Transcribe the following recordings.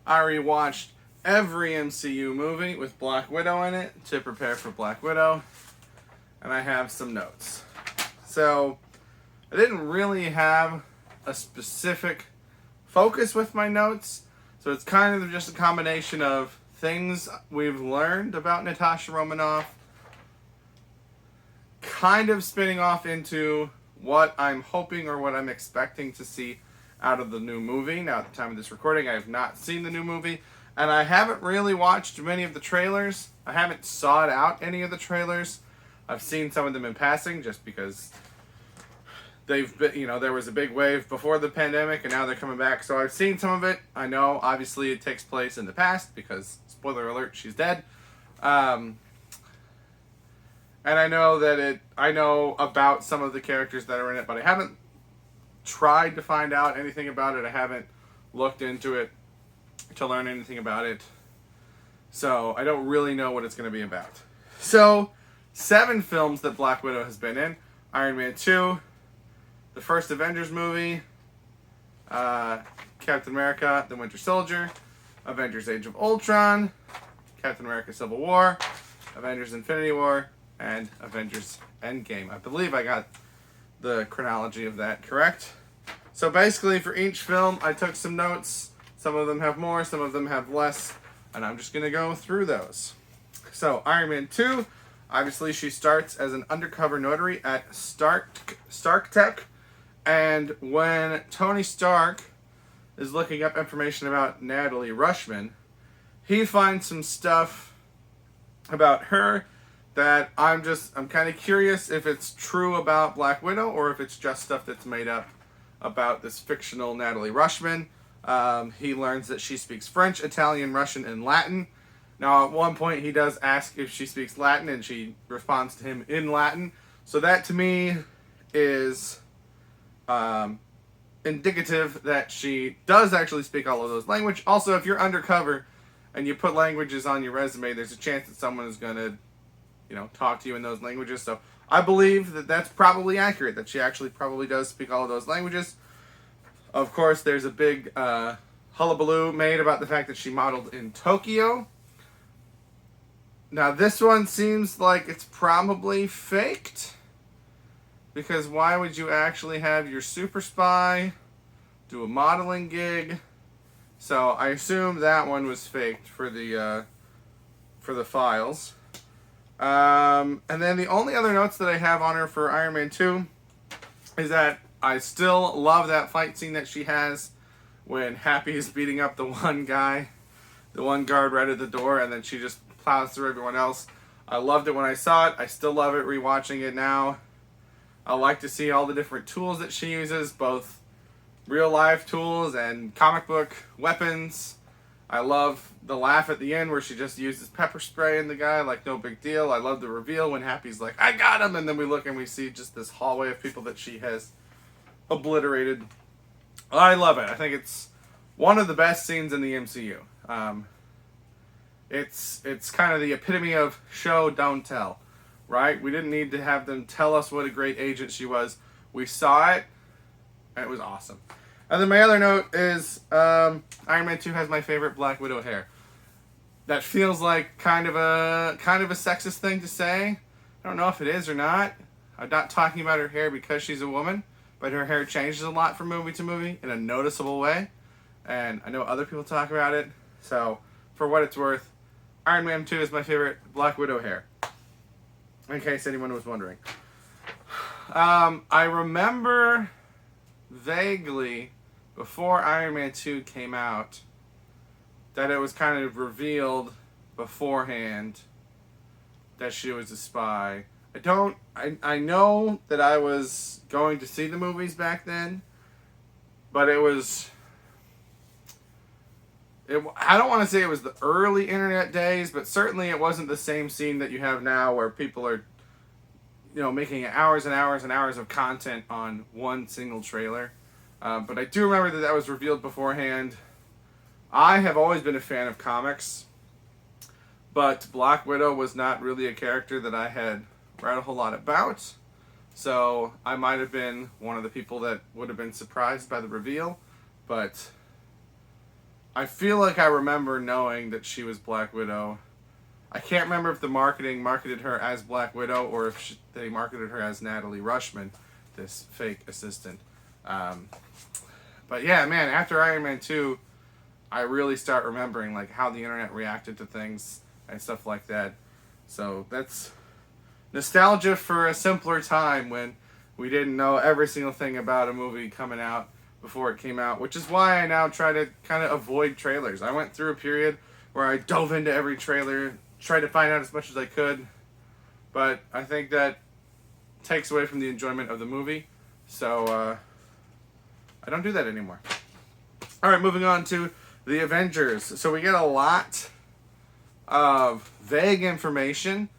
I rewatched every MCU movie with Black Widow in it to prepare for Black Widow, and I have some notes. So, I didn't really have a specific focus with my notes, so it's kind of just a combination of things we've learned about Natasha Romanoff, kind of spinning off into what I'm hoping or what I'm expecting to see out of the new movie. Now, at the time of this recording, I have not seen the new movie, and I haven't really watched many of the trailers. I haven't sought out any of the trailers. I've seen some of them in passing just because they've been, there was a big wave before the pandemic, and now they're coming back. So I've seen some of it. I know, obviously, it takes place in the past because, spoiler alert, she's dead. And I know about some of the characters that are in it, but I haven't tried to find out anything about it. I haven't looked into it to learn anything about it. So I don't really know what it's going to be about. So, 7 films that Black Widow has been in. Iron Man 2, the first Avengers movie, Captain America, The Winter Soldier, Avengers Age of Ultron, Captain America Civil War, Avengers Infinity War, and Avengers Endgame. I believe I got the chronology of that correct. So basically for each film I took some notes. Some of them have more, some of them have less, and I'm just going to go through those. So Iron Man 2, obviously she starts as an undercover notary at Stark Tech, and when Tony Stark is looking up information about Natalie Rushman, he finds some stuff about her that I'm kind of curious if it's true about Black Widow or if it's just stuff that's made up about this fictional Natalie Rushman. He learns that she speaks French, Italian, Russian, and Latin. Now, at one point, he does ask if she speaks Latin, and she responds to him in Latin. So that, to me, is indicative that she does actually speak all of those languages. Also, if you're undercover and you put languages on your resume, there's a chance that someone is going to talk to you in those languages. So I believe that that's probably accurate, that she actually probably does speak all of those languages. Of course, there's a big hullabaloo made about the fact that she modeled in Tokyo. Now, this one seems like it's probably faked, because why would you actually have your super spy do a modeling gig? So I assume that one was faked for the files. And then the only other notes that I have on her for Iron Man 2 is that I still love that fight scene that she has when Happy is beating up the one guy, the one guard right at the door, and then she just plows through everyone else. I loved it when I saw it. I still love it rewatching it now. I like to see all the different tools that she uses, both real life tools and comic book weapons. I love the laugh at the end where she just uses pepper spray in the guy like no big deal. I love the reveal when Happy's like, I got him, and then we look and we see just this hallway of people that she has obliterated. I love it. I think it's one of the best scenes in the MCU. It's kind of the epitome of show, don't tell, right? We didn't need to have them tell us what a great agent she was. We saw it, and it was awesome. And then my other note is Iron Man 2 has my favorite Black Widow hair. That feels like kind of a sexist thing to say. I don't know if it is or not. I'm not talking about her hair because she's a woman, but her hair changes a lot from movie to movie in a noticeable way. And I know other people talk about it. So, for what it's worth, Iron Man 2 is my favorite Black Widow hair. In case anyone was wondering. I remember vaguely, before Iron Man 2 came out, that it was kind of revealed beforehand that she was a spy. I know that I was going to see the movies back then, but I don't want to say it was the early internet days, but certainly it wasn't the same scene that you have now where people are, making hours and hours and hours of content on one single trailer. But I do remember that was revealed beforehand. I have always been a fan of comics, but Black Widow was not really a character that I had read a whole lot about. So I might have been one of the people that would have been surprised by the reveal, but I feel like I remember knowing that she was Black Widow. I can't remember if the marketing marketed her as Black Widow or if they marketed her as Natalie Rushman, this fake assistant. Um, but yeah, man, after Iron Man 2, I really start remembering like how the internet reacted to things and stuff like that. So that's nostalgia for a simpler time when we didn't know every single thing about a movie coming out before it came out, which is why I now try to kind of avoid trailers. I went through a period where I dove into every trailer, tried to find out as much as I could, but I think that takes away from the enjoyment of the movie, so I don't do that anymore. Alright, moving on to the Avengers. So we get a lot of vague information.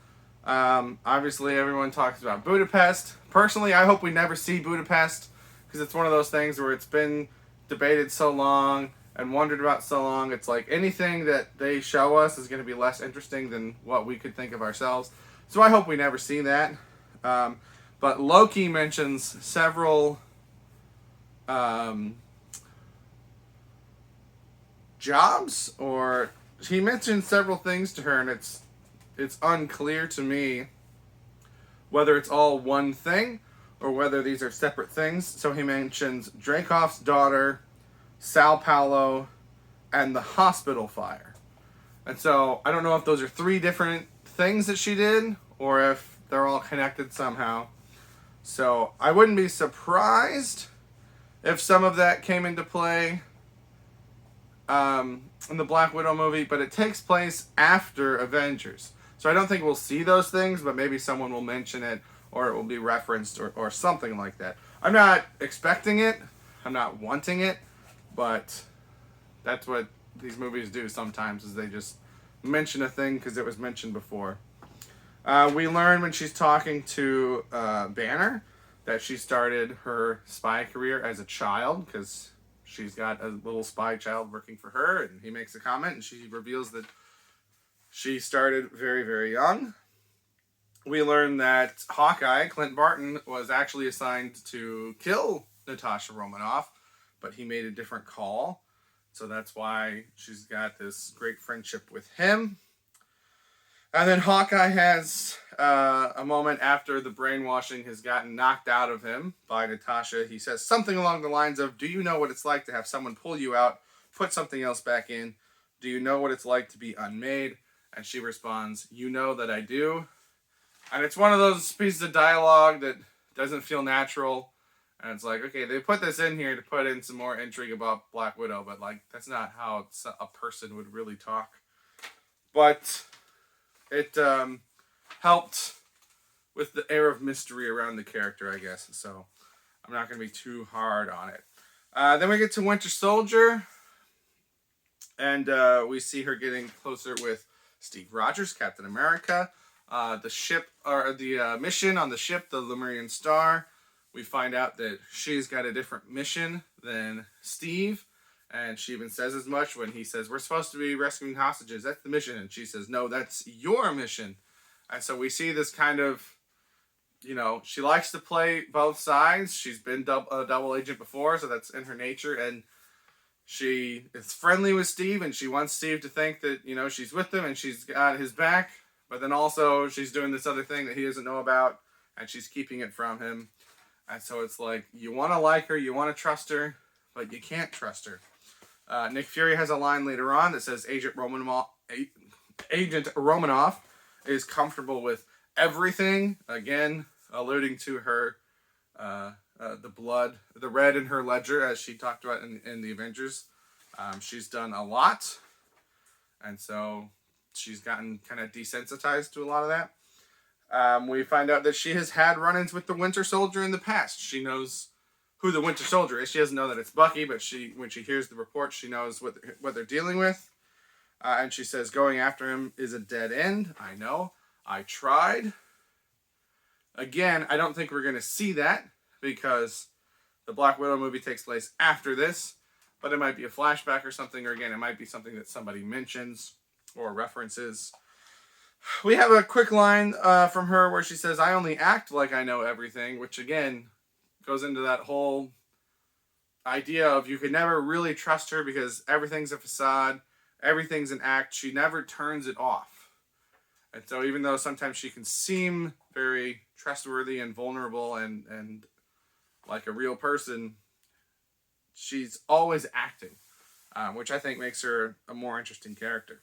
Obviously, everyone talks about Budapest. Personally, I hope we never see Budapest because it's one of those things where it's been debated so long and wondered about so long. It's like anything that they show us is going to be less interesting than what we could think of ourselves. So I hope we never see that. But Loki mentions several jobs, or he mentioned several things to her, and it's unclear to me whether it's all one thing or whether these are separate things. So he mentions Dreykov's daughter, Sao Paulo, and the hospital fire. And so I don't know if those are three different things that she did or if they're all connected somehow. So I wouldn't be surprised if some of that came into play in the Black Widow movie, but it takes place after Avengers. So I don't think we'll see those things, but maybe someone will mention it or it will be referenced or something like that. I'm not expecting it. I'm not wanting it, but that's what these movies do sometimes is they just mention a thing because it was mentioned before. We learn when she's talking to Banner that she started her spy career as a child because she's got a little spy child working for her, and he makes a comment and she reveals that she started very, very young. We learn that Hawkeye, Clint Barton, was actually assigned to kill Natasha Romanoff, but he made a different call. So that's why she's got this great friendship with him. And then Hawkeye has a moment after the brainwashing has gotten knocked out of him by Natasha. He says something along the lines of, "Do you know what it's like to have someone pull you out, put something else back in? Do you know what it's like to be unmade?" And she responds, "You know that I do." And it's one of those pieces of dialogue that doesn't feel natural. And it's like, okay, they put this in here to put in some more intrigue about Black Widow, but like that's not how a person would really talk. But it helped with the air of mystery around the character, I guess. So I'm not going to be too hard on it. Then we get to Winter Soldier, and we see her getting closer with Steve Rogers, Captain America. The ship, or the mission on the ship, the Lemurian Star. We find out that she's got a different mission than Steve. And she even says as much when he says, "We're supposed to be rescuing hostages. That's the mission." And she says, "No, that's your mission." And so we see this kind of, she likes to play both sides. She's been a double agent before, so that's in her nature. And she is friendly with Steve, and she wants Steve to think that, she's with him and she's got his back. But then also she's doing this other thing that he doesn't know about, and she's keeping it from him. And so it's like, you want to like her, you want to trust her, but you can't trust her. Nick Fury has a line later on that says Agent Romanoff is comfortable with everything. Again, alluding to her, the red in her ledger, as she talked about in the Avengers. She's done a lot, and so she's gotten kind of desensitized to a lot of that. We find out that she has had run-ins with the Winter Soldier in the past. She knows who the Winter Soldier is. She doesn't know that it's Bucky, but when she hears the report, she knows what they're dealing with. And she says going after him is a dead end. I know. I tried. Again, I don't think we're going to see that because the Black Widow movie takes place after this, but it might be a flashback or something, or again, it might be something that somebody mentions or references. We have a quick line from her where she says, "I only act like I know everything," which again goes into that whole idea of you can never really trust her because everything's a facade, everything's an act. She never turns it off. And so even though sometimes she can seem very trustworthy and vulnerable and like a real person, she's always acting, which I think makes her a more interesting character.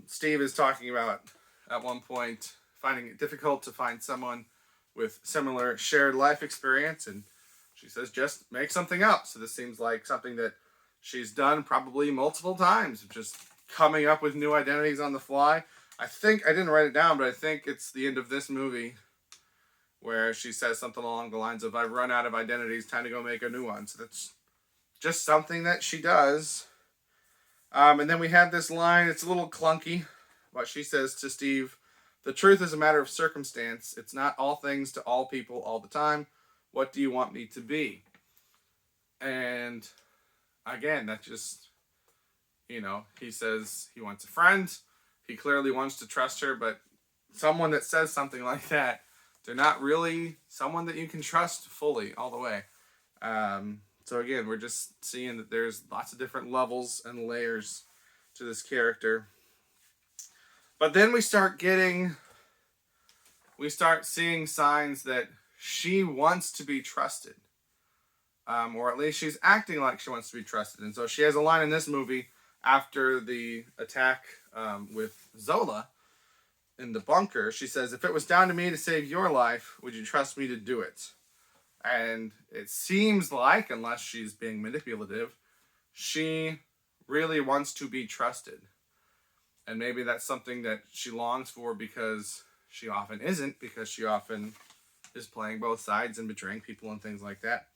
Steve is talking about, at one point, finding it difficult to find someone with similar shared life experience, and she says, just make something up. So this seems like something that she's done probably multiple times, just coming up with new identities on the fly. I think, I didn't write it down, but I think it's the end of this movie where she says something along the lines of, I've run out of identities, time to go make a new one. So that's just something that she does. And then we have this line, it's a little clunky, what she says to Steve, the truth is a matter of circumstance. It's not all things to all people all the time. What do you want me to be? And again, that just, he says he wants a friend. He clearly wants to trust her, but someone that says something like that, they're not really someone that you can trust fully all the way. So again, we're just seeing that there's lots of different levels and layers to this character. But then we start seeing signs that she wants to be trusted. Or at least she's acting like she wants to be trusted. And so she has a line in this movie after the attack with Zola in the bunker. She says, if it was down to me to save your life, would you trust me to do it? And it seems like, unless she's being manipulative, she really wants to be trusted. And maybe that's something that she longs for because she often isn't, because she often is playing both sides and betraying people and things like that.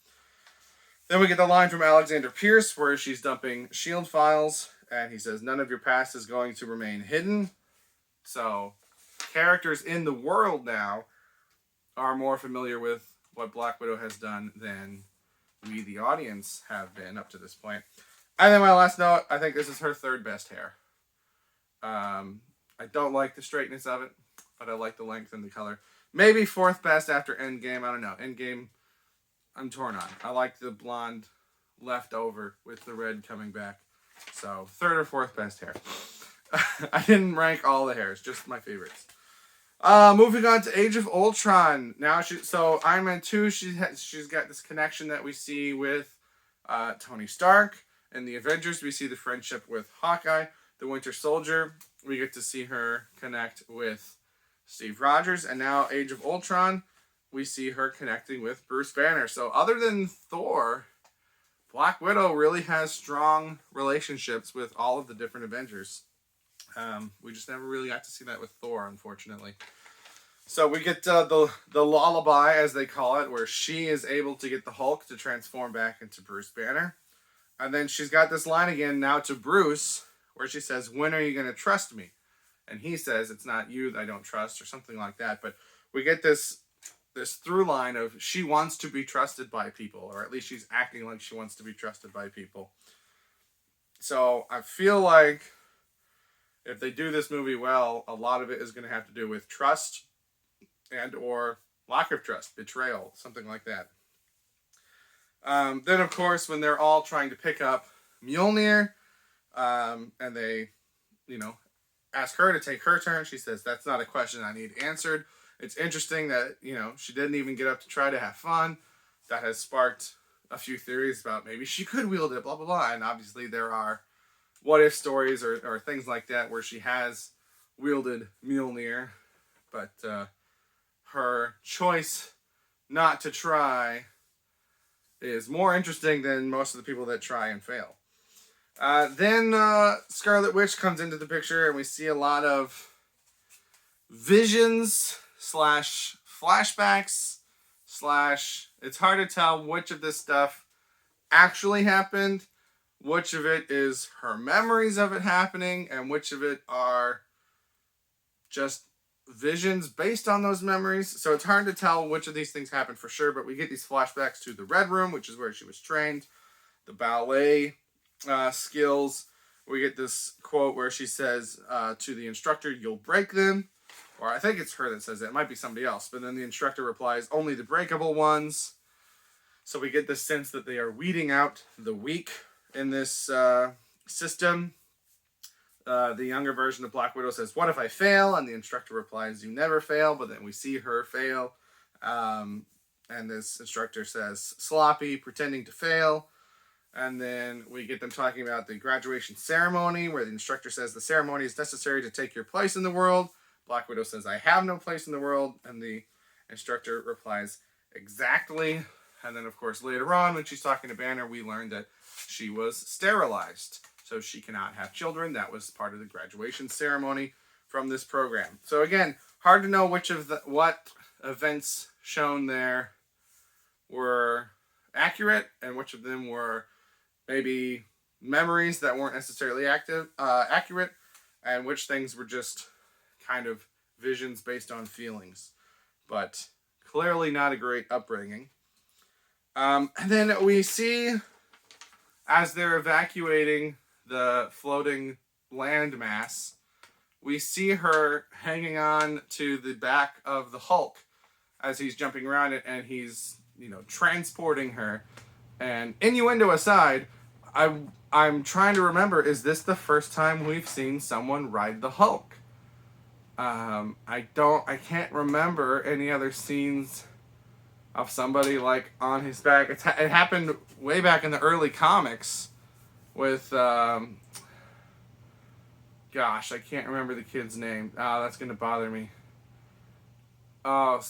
Then we get the line from Alexander Pierce where she's dumping S.H.I.E.L.D. files, and he says, none of your past is going to remain hidden. So characters in the world now are more familiar with what Black Widow has done than we, the audience, have been up to this point. And then my last note, I think this is her third best hair. I don't like the straightness of it, but I like the length and the color. Maybe fourth best after Endgame. I don't know. Endgame, I'm torn on. I like the blonde left over with the red coming back. So third or fourth best hair. I didn't rank all the hairs, just my favorites. Moving on to Age of Ultron. Now, so Iron Man 2, she's got this connection that we see with Tony Stark. In the Avengers, we see the friendship with Hawkeye. The Winter Soldier, we get to see her connect with Steve Rogers. And now Age of Ultron, we see her connecting with Bruce Banner. So other than Thor, Black Widow really has strong relationships with all of the different Avengers. We just never really got to see that with Thor, unfortunately. So we get the lullaby, as they call it, where she is able to get the Hulk to transform back into Bruce Banner. And then she's got this line again now to Bruce, where she says, when are you going to trust me? And he says, it's not you that I don't trust, or something like that. But we get this through line of she wants to be trusted by people, or at least she's acting like she wants to be trusted by people. So I feel like if they do this movie well, a lot of it is going to have to do with trust and or lack of trust, betrayal, something like that. Then, of course, when they're all trying to pick up Mjolnir, and they, ask her to take her turn, she says, that's not a question I need answered. It's interesting that, she didn't even get up to try to have fun. That has sparked a few theories about maybe she could wield it, blah, blah, blah. And obviously there are what-if stories or things like that where she has wielded Mjolnir. But her choice not to try is more interesting than most of the people that try and fail. Then Scarlet Witch comes into the picture, and we see a lot of visions / flashbacks / it's hard to tell which of this stuff actually happened, which of it is her memories of it happening, and which of it are just visions based on those memories. So it's hard to tell which of these things happened for sure, but we get these flashbacks to the Red Room, which is where she was trained, the ballet skills. We get this quote where she says to the instructor, you'll break them. Or I think it's her that says it. It might be somebody else. But then the instructor replies, only the breakable ones. So we get the sense that they are weeding out the weak in this system. The younger version of Black Widow says, "What if I fail?" And the instructor replies, "You never fail." But then we see her fail. And this instructor says, "Sloppy, pretending to fail." And then we get them talking about the graduation ceremony, where the instructor says the ceremony is necessary to take your place in the world. Black Widow says, "I have no place in the world." And the instructor replies, "Exactly." And then, of course, later on, when she's talking to Banner, we learn that she was sterilized. So she cannot have children. That was part of the graduation ceremony from this program. So again, hard to know what events shown there were accurate and which of them were maybe memories that weren't necessarily accurate, and which things were just kind of visions based on feelings. But clearly not a great upbringing. And then we see, as they're evacuating the floating landmass, we see her hanging on to the back of the Hulk as he's jumping around it, and he's, transporting her. And innuendo aside, I'm trying to remember, is this the first time we've seen someone ride the Hulk? I can't remember any other scenes of somebody like on his back. It happened way back in the early comics with gosh, I can't remember the kid's name. Oh, that's gonna bother me. Oh,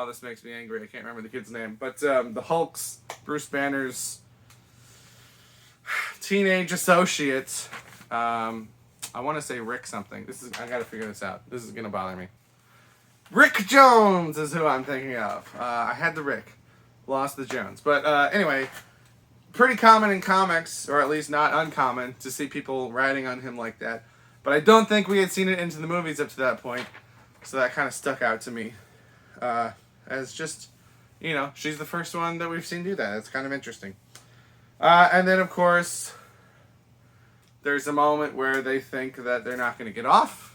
this makes me angry. I can't remember the kid's name. But the Hulk's, Bruce Banner's teenage associate. I want to say Rick something. I gotta figure this out. This is gonna bother me. Rick Jones is who I'm thinking of. I had the Rick, lost the Jones. But anyway, pretty common in comics, or at least not uncommon, to see people riding on him like that. But I don't think we had seen it into the movies up to that point, so that kind of stuck out to me. As just, she's the first one that we've seen do that. It's kind of interesting. And then, of course, there's a moment where they think that they're not going to get off,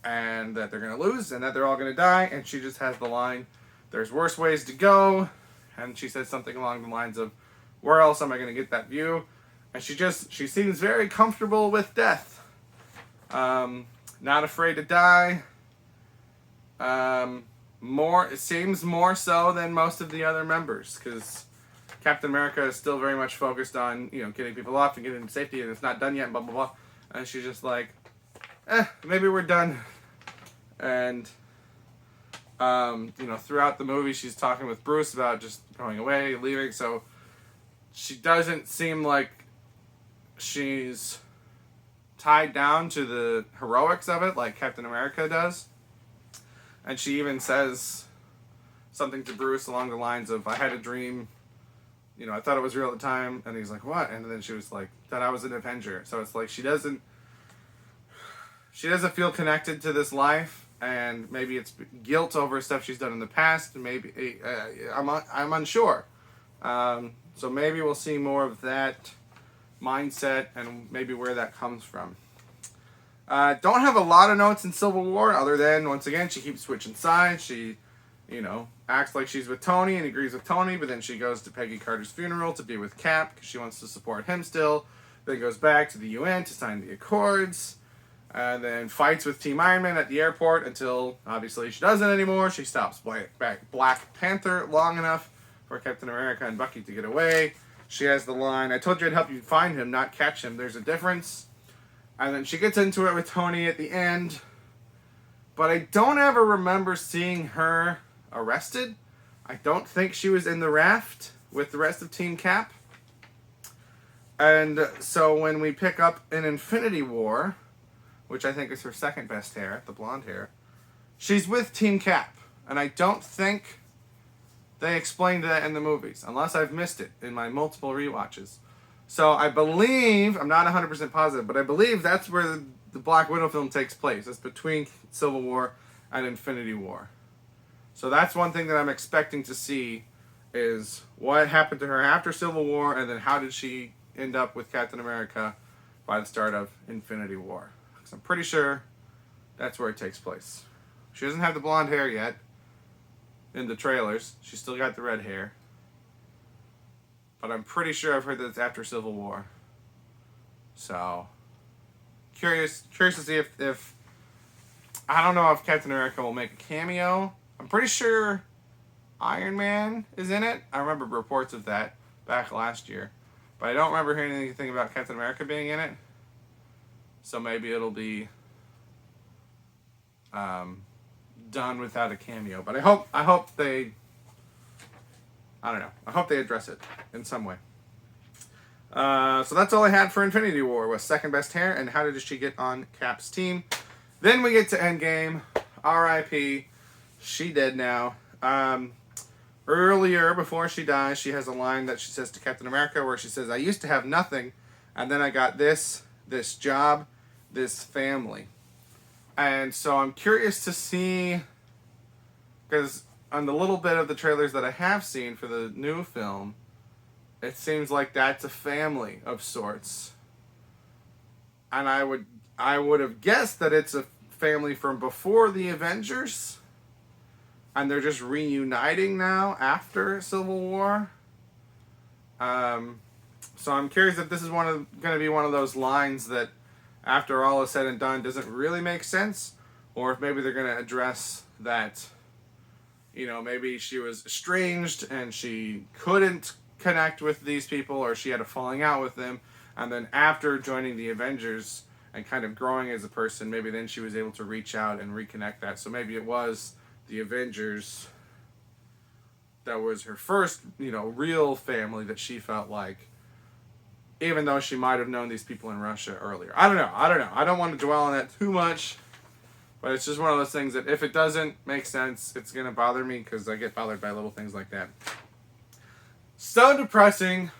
and that they're going to lose, and that they're all going to die, and she just has the line, "There's worse ways to go," and she says something along the lines of, "Where else am I going to get that view?" And she seems very comfortable with death. Not afraid to die. It seems more so than most of the other members, because Captain America is still very much focused on, getting people off and getting them to safety, and it's not done yet, and blah, blah, blah. And she's just like, maybe we're done. And, throughout the movie, she's talking with Bruce about just going away, leaving, so she doesn't seem like she's tied down to the heroics of it like Captain America does. And she even says something to Bruce along the lines of, "I had a dream, I thought it was real at the time," and he's like, "What?" And then she was like, "That I was an Avenger." So it's like she doesn't feel connected to this life, and maybe it's guilt over stuff she's done in the past. Maybe I'm unsure. So maybe we'll see more of that mindset and maybe where that comes from. Don't have a lot of notes in Civil War other than, once again, she keeps switching sides. She, acts like she's with Tony and agrees with Tony, but then she goes to Peggy Carter's funeral to be with Cap because she wants to support him still. Then goes back to the UN to sign the Accords. And then fights with Team Iron Man at the airport until, obviously, she doesn't anymore. She stops Black Panther long enough for Captain America and Bucky to get away. She has the line, "I told you I'd help you find him, not catch him. There's a difference." And then she gets into it with Tony at the end. But I don't ever remember seeing her arrested. I don't think she was in the raft with the rest of Team Cap. And so when we pick up in Infinity War, which I think is her second best hair, the blonde hair, she's with Team Cap. And I don't think they explained that in the movies, unless I've missed it in my multiple rewatches. So I believe, I'm not 100% positive, but I believe that's where the Black Widow film takes place. It's between Civil War and Infinity War. So that's one thing that I'm expecting to see, is what happened to her after Civil War, and then how did she end up with Captain America by the start of Infinity War. Because I'm pretty sure that's where it takes place. She doesn't have the blonde hair yet in the trailers. She's still got the red hair. but I'm pretty sure I've heard that it's after Civil War. So, curious to see if I don't know if Captain America will make a cameo. I'm pretty sure Iron Man is in it. I remember reports of that back last year, but I don't remember hearing anything about Captain America being in it. So maybe it'll be done without a cameo. But I hope they, I don't know. I hope they address it in some way. So that's all I had for Infinity War, was second best hair and how did she get on Cap's team. Then we get to Endgame. R.I.P. She dead now. Earlier, before she dies, she has a line that she says to Captain America where she says, "I used to have nothing, and then I got this job, this family." And so I'm curious to see, because on the little bit of the trailers that I have seen for the new film, it seems like that's a family of sorts. And I would have guessed that it's a family from before the Avengers, and they're just reuniting now after Civil War. So I'm curious if this is going to be one of those lines that, after all is said and done, doesn't really make sense, or if maybe they're going to address that, maybe she was estranged and she couldn't connect with these people, or she had a falling out with them, and then after joining the Avengers and kind of growing as a person, maybe then she was able to reach out and reconnect that. So maybe it was the Avengers that was her first, real family that she felt like, even though she might have known these people in Russia earlier. I don't know. I don't want to dwell on that too much, but it's just one of those things that if it doesn't make sense, it's going to bother me, because I get bothered by little things like that. So depressing.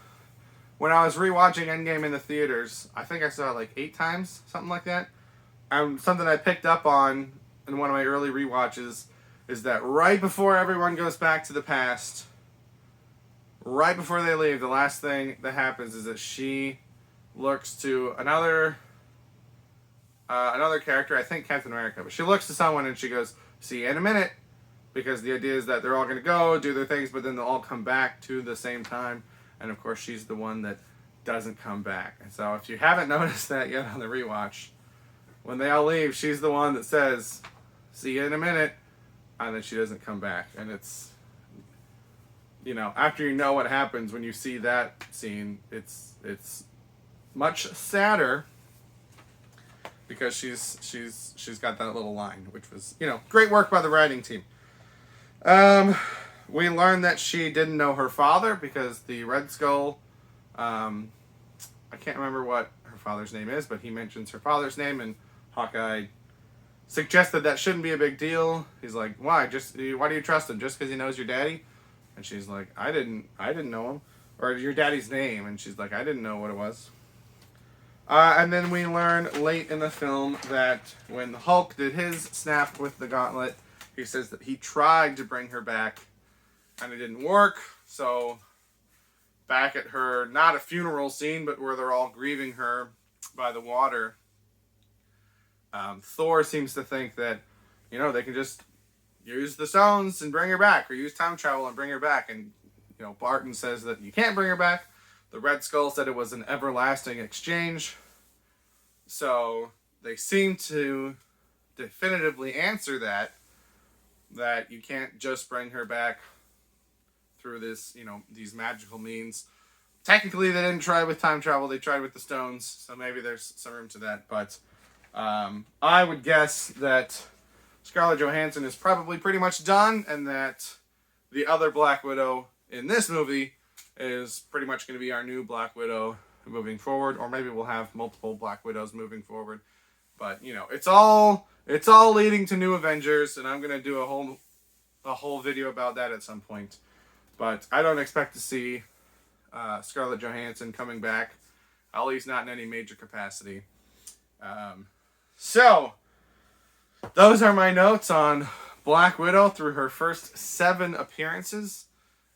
When I was rewatching Endgame in the theaters, I think I saw it like 8 times, something like that. And something I picked up on in one of my early rewatches is that right before everyone goes back to the past, right before they leave, the last thing that happens is that she looks to another character, I think Captain America, but she looks to someone and she goes, "See you in a minute," because the idea is that they're all going to go do their things, but then they'll all come back to the same time. And of course, she's the one that doesn't come back. And so if you haven't noticed that yet on the rewatch, when they all leave, she's the one that says, "See you in a minute," and then she doesn't come back. And it's, after you know what happens when you see that scene, it's much sadder, because she's got that little line, which was, great work by the writing team. We learned that she didn't know her father because the Red Skull, I can't remember what her father's name is, but he mentions her father's name, and Hawkeye suggested that shouldn't be a big deal. He's like, "Why? Why do you trust him? Just because he knows your daddy?" And she's like, I didn't know him. Or your daddy's name. And she's like, "I didn't know what it was." And then we learn late in the film that when the Hulk did his snap with the gauntlet, he says that he tried to bring her back and it didn't work. So back at her, not a funeral scene, but where they're all grieving her by the water, Thor seems to think that, they can just use the stones and bring her back, or use time travel and bring her back. And, Barton says that you can't bring her back. The Red Skull said it was an everlasting exchange. So they seem to definitively answer that you can't just bring her back through this, these magical means. Technically, they didn't try with time travel. They tried with the stones. So maybe there's some room to that. But I would guess that Scarlett Johansson is probably pretty much done, and that the other Black Widow in this movie is pretty much going to be our new Black Widow moving forward, or maybe we'll have multiple Black Widows moving forward. But it's all leading to new Avengers, and I'm going to do a whole video about that at some point. But I don't expect to see Scarlett Johansson coming back, at least not in any major capacity. So those are my notes on Black Widow through her first 7 appearances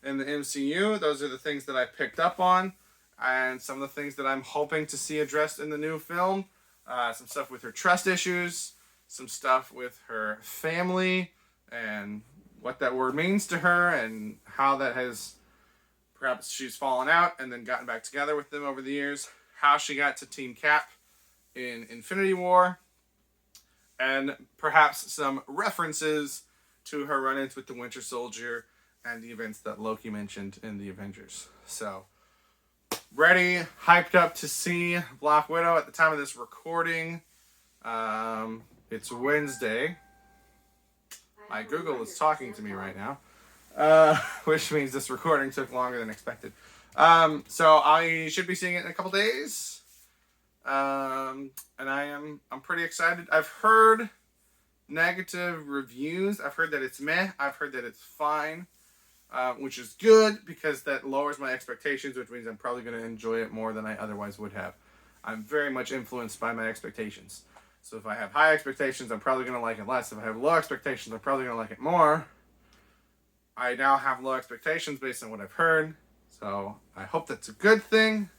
in the MCU. Those are the things that I picked up on, and some of the things that I'm hoping to see addressed in the new film. Some stuff with her trust issues, some stuff with her family, and what that word means to her, and how that has perhaps she's fallen out and then gotten back together with them over the years, how she got to Team Cap in Infinity War, and perhaps some references to her run-ins with the Winter Soldier and the events that Loki mentioned in the Avengers. So, ready, hyped up to see Black Widow at the time of this recording. It's Wednesday. My Google is talking to me right now, which means this recording took longer than expected. So I should be seeing it in a couple days. And I'm pretty excited. I've heard negative reviews. I've heard that it's meh. I've heard that it's fine, which is good because that lowers my expectations, which means I'm probably going to enjoy it more than I otherwise would have. I'm very much influenced by my expectations. So if I have high expectations, I'm probably going to like it less. If I have low expectations, I'm probably going to like it more. I now have low expectations based on what I've heard. So I hope that's a good thing.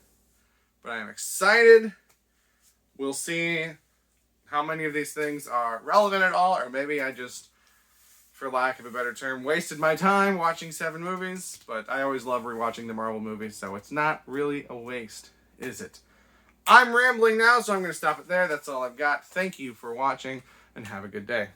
But I am excited. We'll see how many of these things are relevant at all, or maybe I just, for lack of a better term, wasted my time watching 7 movies. But I always love rewatching the Marvel movies, so it's not really a waste, is it? I'm rambling now, so I'm going to stop it there. That's all I've got. Thank you for watching, and have a good day.